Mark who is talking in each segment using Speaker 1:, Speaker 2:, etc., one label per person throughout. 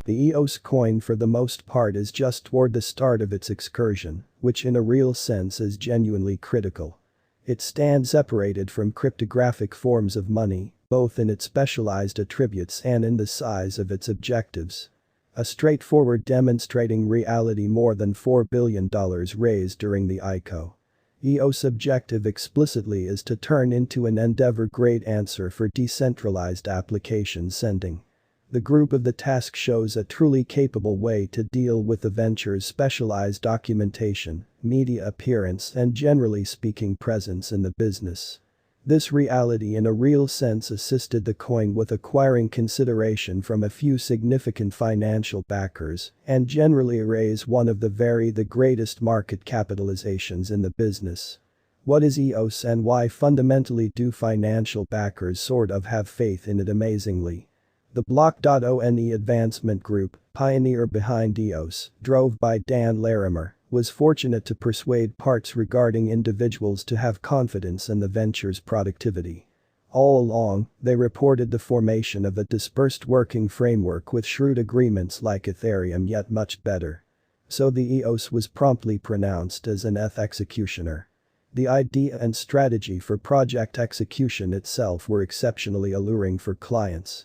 Speaker 1: The EOS coin for the most part is just toward the start of its excursion, which in a real sense is genuinely critical. It stands separated from cryptographic forms of money, both in its specialized attributes and in the size of its objectives. A straightforward demonstrating reality more than $4 billion raised during the ICO. EOS' objective explicitly is to turn into an Endeavor-grade answer for decentralized application sending. The group of the task shows a truly capable way to deal with the venture's specialized documentation, media appearance and generally speaking presence in the business. This reality in a real sense assisted the coin with acquiring consideration from a few significant financial backers and generally raise one of the greatest market capitalizations in the business. What is EOS and why fundamentally do financial backers sort of have faith in it amazingly? The Block.one advancement group, pioneer behind EOS, drove by Dan Larimer, was fortunate to persuade parts regarding individuals to have confidence in the venture's productivity. All along, they reported the formation of a dispersed working framework with shrewd agreements like Ethereum yet much better. So the EOS was promptly pronounced as an executioner. The idea and strategy for project execution itself were exceptionally alluring for clients.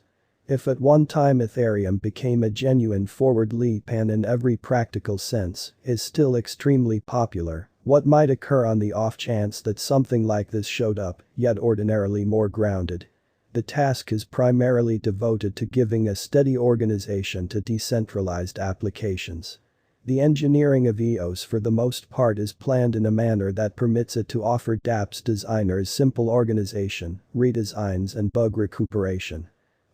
Speaker 1: If at one time Ethereum became a genuine forward leap and in every practical sense is still extremely popular, what might occur on the off chance that something like this showed up, yet ordinarily more grounded? The task is primarily devoted to giving a steady organization to decentralized applications. The engineering of EOS for the most part is planned in a manner that permits it to offer dApps designers simple organization, redesigns and bug recuperation.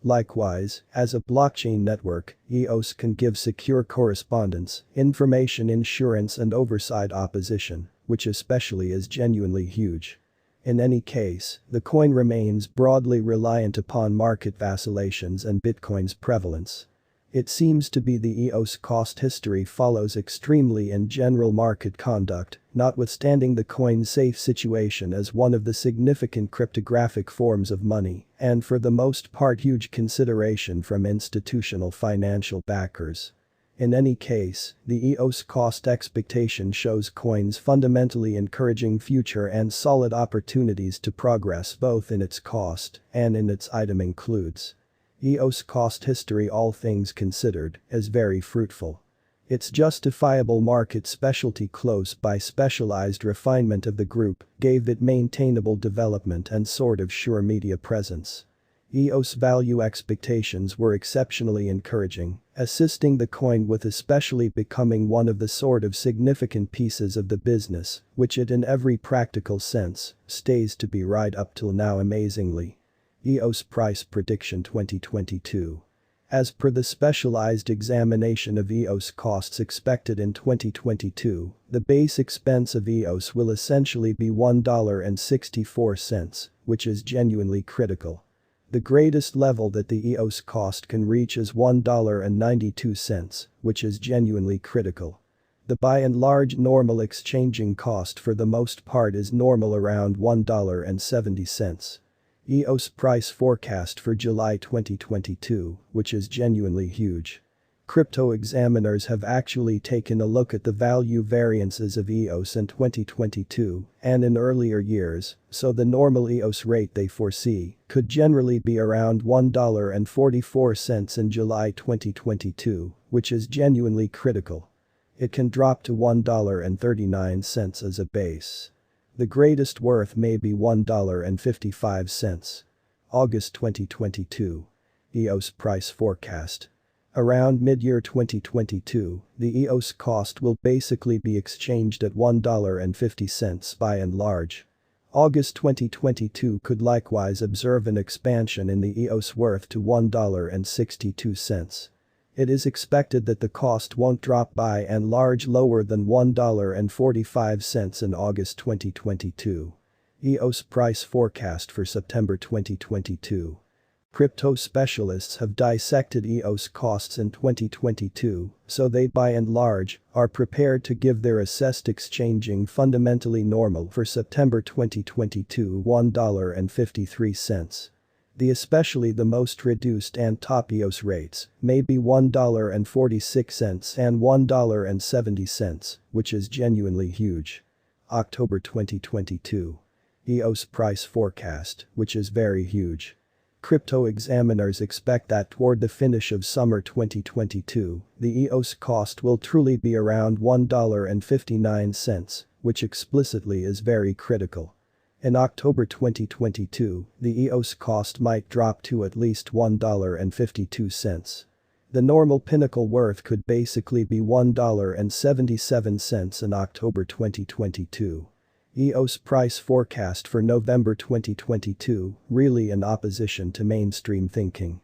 Speaker 1: Likewise, as a blockchain network, EOS can give secure correspondence, information insurance and oversight opposition, which especially is genuinely huge. In any case, the coin remains broadly reliant upon market vacillations and Bitcoin's prevalence. It seems to be the EOS cost history follows extremely in general market conduct, notwithstanding the coin's safe situation as one of the significant cryptographic forms of money, and for the most part huge consideration from institutional financial backers. In any case, the EOS cost expectation shows coins fundamentally encouraging future and solid opportunities to progress both in its cost and in its item includes. EOS cost history all things considered is very fruitful. Its justifiable market specialty close by specialized refinement of the group gave it maintainable development and sort of sure media presence. EOS value expectations were exceptionally encouraging, assisting the coin with especially becoming one of the sort of significant pieces of the business, which it in every practical sense stays to be right up till now amazingly. EOS price prediction 2022. As per the specialized examination of EOS costs expected in 2022, the base expense of EOS will essentially be $1.64, which is genuinely critical. The greatest level that the EOS cost can reach is $1.92, which is genuinely critical. The by and large normal exchanging cost for the most part is normal around $1.70. EOS price forecast for July 2022, which is genuinely huge. Crypto examiners have actually taken a look at the value variances of EOS in 2022 and in earlier years, so the normal EOS rate they foresee could generally be around $1.44 in July 2022, which is genuinely critical. It can drop to $1.39 as a base. The greatest worth may be $1.55. August 2022. EOS price forecast. Around mid-year 2022, the EOS cost will basically be exchanged at $1.50 by and large. August 2022 could likewise observe an expansion in the EOS worth to $1.62. It is expected that the cost won't drop by and large lower than $1.45 in August 2022. EOS price forecast for September 2022. Crypto specialists have dissected EOS costs in 2022, so they by and large are prepared to give their assessed exchanging fundamentally normal for September 2022 $1.53. Especially the most reduced and top EOS rates may be $1.46 and $1.70, which is genuinely huge. October 2022. EOS price forecast, which is very huge. Crypto examiners expect that toward the finish of summer 2022, the EOS cost will truly be around $1.59, which explicitly is very critical. In October 2022, the EOS cost might drop to at least $1.52. The normal pinnacle worth could basically be $1.77 in October 2022. EOS price forecast for November 2022, really in opposition to mainstream thinking.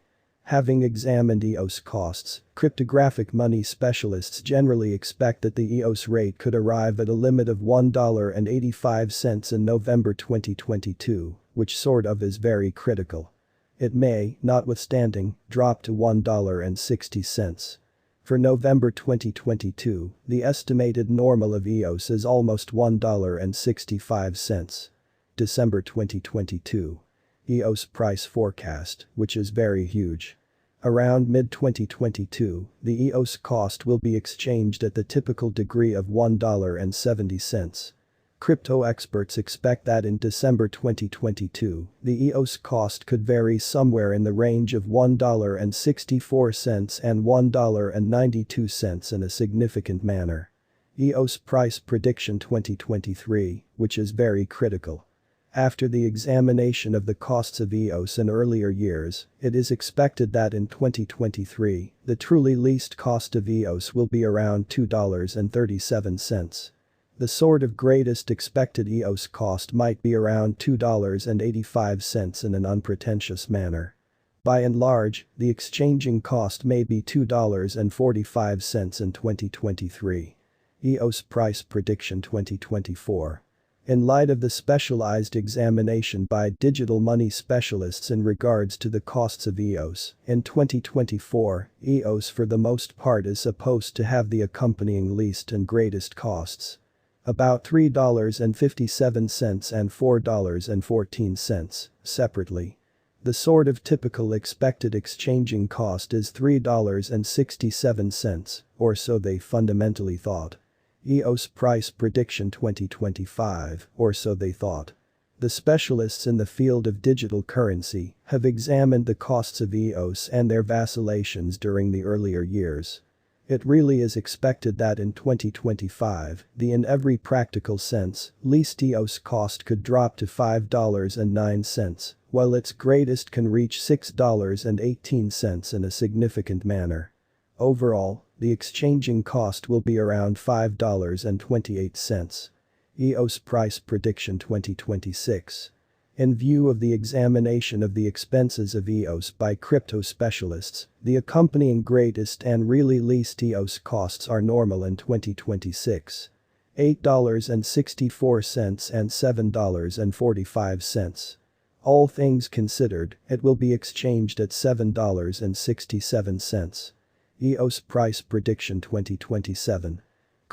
Speaker 1: Having examined EOS costs, cryptographic money specialists generally expect that the EOS rate could arrive at a limit of $1.85 in November 2022, which sort of is very critical. It may, notwithstanding, drop to $1.60. For November 2022, the estimated normal of EOS is almost $1.65. December 2022. EOS price forecast, which is very huge. Around mid-2022, the EOS cost will be exchanged at the typical degree of $1.70. Crypto experts expect that in December 2022, the EOS cost could vary somewhere in the range of $1.64 and $1.92 in a significant manner. EOS price prediction 2023, which is very critical. After the examination of the costs of EOS in earlier years, it is expected that in 2023, the truly least cost of EOS will be around $2.37. The sort of greatest expected EOS cost might be around $2.85 in an unpretentious manner. By and large, the exchanging cost may be $2.45 in 2023. EOS price prediction 2024. In light of the specialized examination by digital money specialists in regards to the costs of EOS, in 2024, EOS for the most part is supposed to have the accompanying least and greatest costs. About $3.57 and $4.14, separately. The sort of typical expected exchanging cost is $3.67, or so they fundamentally thought. EOS price prediction 2025, or so they thought. The specialists in the field of digital currency have examined the costs of EOS and their vacillations during the earlier years. It really is expected that in 2025, in every practical sense, least EOS cost could drop to $5.09, while its greatest can reach $6.18 in a significant manner. Overall, the exchanging cost will be around $5.28. EOS price prediction 2026. In view of the examination of the expenses of EOS by crypto specialists, the accompanying greatest and really least EOS costs are normal in 2026. $8.64 and $7.45. All things considered, it will be exchanged at $7.67. EOS price prediction 2027.